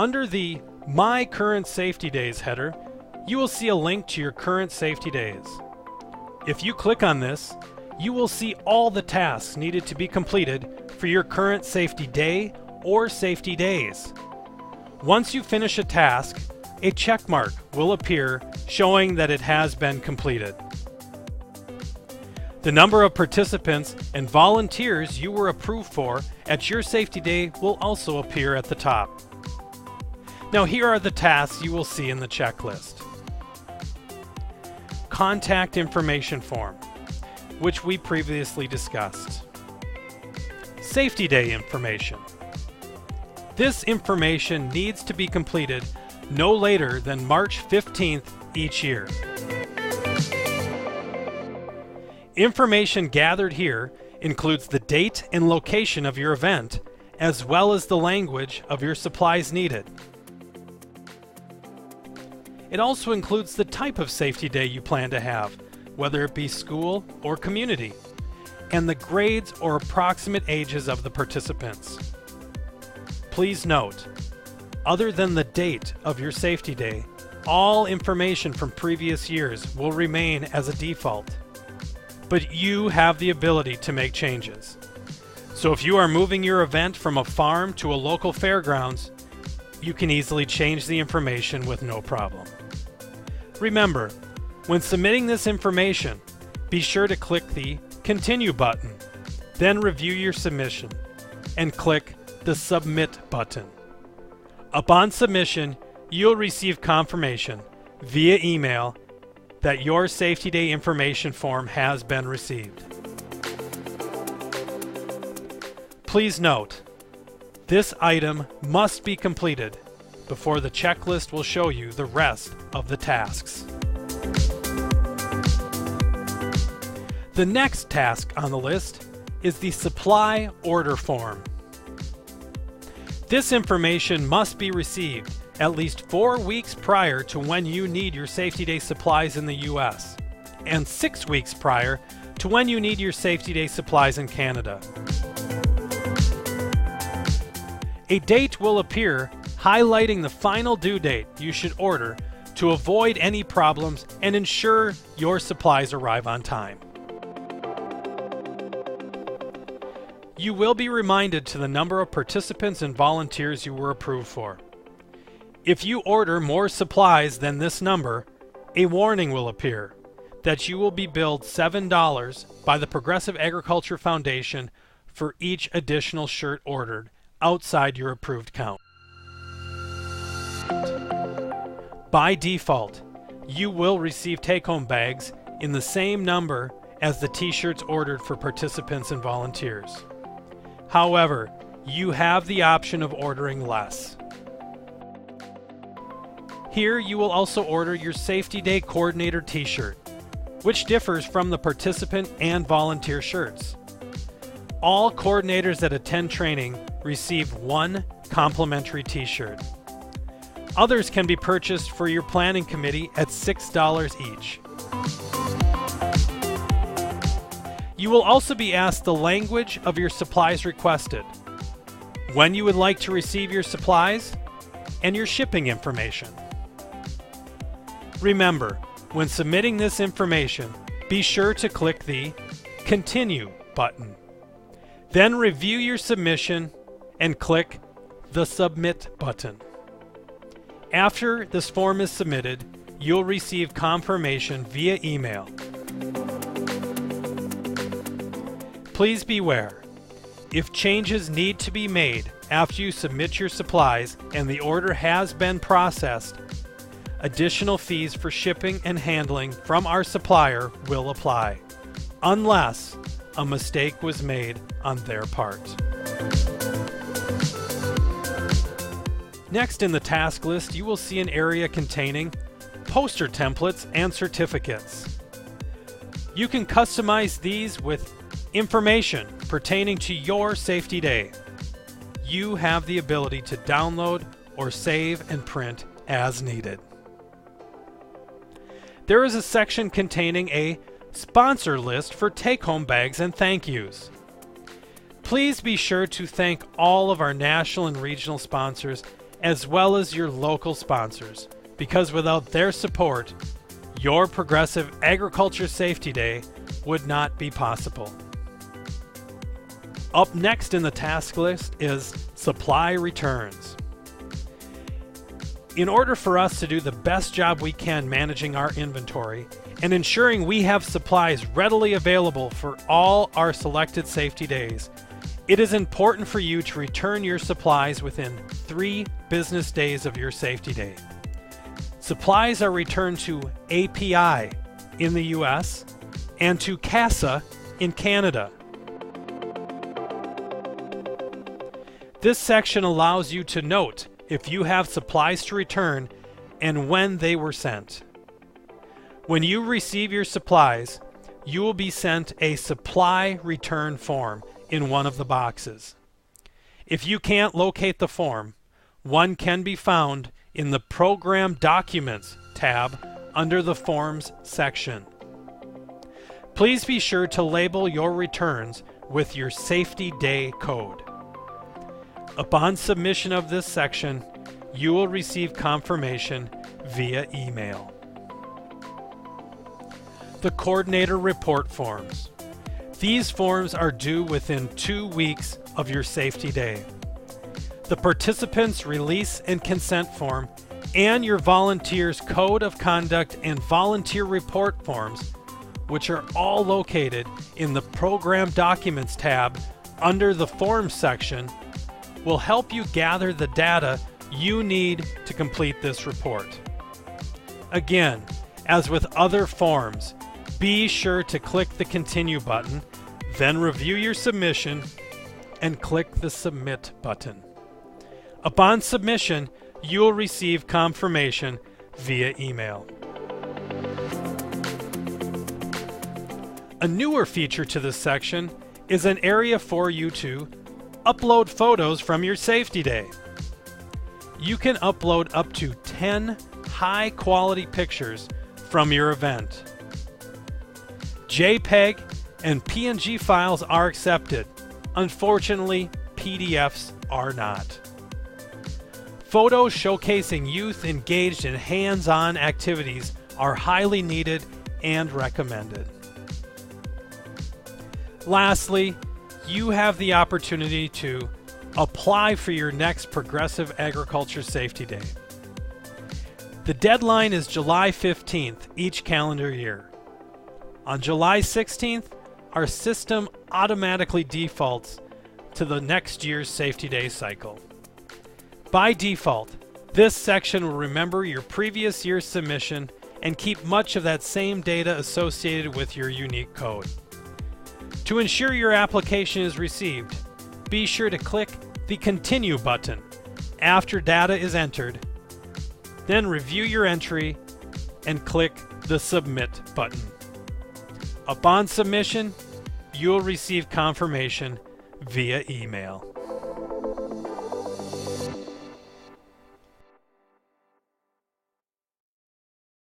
Under the My Current Safety Days header, you will see a link to your current safety days. If you click on this, you will see all the tasks needed to be completed for your current safety day or safety days. Once you finish a task, a check mark will appear showing that it has been completed. The number of participants and volunteers you were approved for at your safety day will also appear at the top. Now here are the tasks you will see in the checklist. Contact information form, which we previously discussed. Safety day information. This information needs to be completed no later than March 15th each year. Information gathered here includes the date and location of your event, as well as the language of your supplies needed. It also includes the type of safety day you plan to have, whether it be school or community, and the grades or approximate ages of the participants. Please note, other than the date of your safety day, all information from previous years will remain as a default. But you have the ability to make changes. So if you are moving your event from a farm to a local fairgrounds, you can easily change the information with no problem. Remember, when submitting this information, be sure to click the Continue button, then review your submission, and click the Submit button. Upon submission, you'll receive confirmation via email that your Safety Day information form has been received. Please note, this item must be completed before the checklist will show you the rest of the tasks. The next task on the list is the supply order form. This information must be received at least 4 weeks prior to when you need your Safety Day supplies in the US, and 6 weeks prior to when you need your Safety Day supplies in Canada. A date will appear highlighting the final due date you should order to avoid any problems and ensure your supplies arrive on time. You will be reminded to the number of participants and volunteers you were approved for. If you order more supplies than this number, a warning will appear that you will be billed $7 by the Progressive Agriculture Foundation for each additional shirt ordered outside your approved count. By default, you will receive take-home bags in the same number as the t-shirts ordered for participants and volunteers. However, you have the option of ordering less. Here you will also order your Safety Day Coordinator t-shirt, which differs from the participant and volunteer shirts. All coordinators that attend training receive one complimentary t-shirt. Others can be purchased for your planning committee at $6 each. You will also be asked the language of your supplies requested, when you would like to receive your supplies, and your shipping information. Remember, when submitting this information, be sure to click the Continue button. Then review your submission and click the Submit button. After this form is submitted, you'll receive confirmation via email. Please beware, if changes need to be made after you submit your supplies and the order has been processed, additional fees for shipping and handling from our supplier will apply, unless a mistake was made on their part. Next in the task list, you will see an area containing poster templates and certificates. You can customize these with information pertaining to your Safety Day. You have the ability to download or save and print as needed. There is a section containing a sponsor list for take-home bags and thank yous. Please be sure to thank all of our national and regional sponsors as well as your local sponsors, because without their support, your Progressive Agriculture Safety Day would not be possible. Up next in the task list is supply returns. In order for us to do the best job we can managing our inventory and ensuring we have supplies readily available for all our selected safety days, it is important for you to return your supplies within 3 business days of your safety day. Supplies are returned to API in the US and to CASA in Canada. This section allows you to note if you have supplies to return and when they were sent. When you receive your supplies, you will be sent a supply return form in one of the boxes. If you can't locate the form, one can be found in the Program Documents tab under the Forms section. Please be sure to label your returns with your Safety Day code. Upon submission of this section, you will receive confirmation via email. The Coordinator Report Forms. These forms are due within 2 weeks of your safety day. The Participants' Release and Consent Form and your Volunteers' Code of Conduct and Volunteer Report Forms, which are all located in the Program Documents tab under the Forms section, will help you gather the data you need to complete this report. Again, as with other forms, be sure to click the Continue button, then review your submission and click the Submit button. Upon submission, you will receive confirmation via email. A newer feature to this section is an area for you to upload photos from your safety day. You can upload up to 10 high-quality pictures from your event. JPEG and PNG files are accepted. Unfortunately, PDFs are not. Photos showcasing youth engaged in hands-on activities are highly needed and recommended. Lastly, you have the opportunity to apply for your next Progressive Agriculture Safety Day. The deadline is July 15th each calendar year. On July 16th, our system automatically defaults to the next year's Safety Day cycle. By default, this section will remember your previous year's submission and keep much of that same data associated with your unique code. To ensure your application is received, be sure to click the Continue button after data is entered, then review your entry and click the Submit button. Upon submission, you will receive confirmation via email.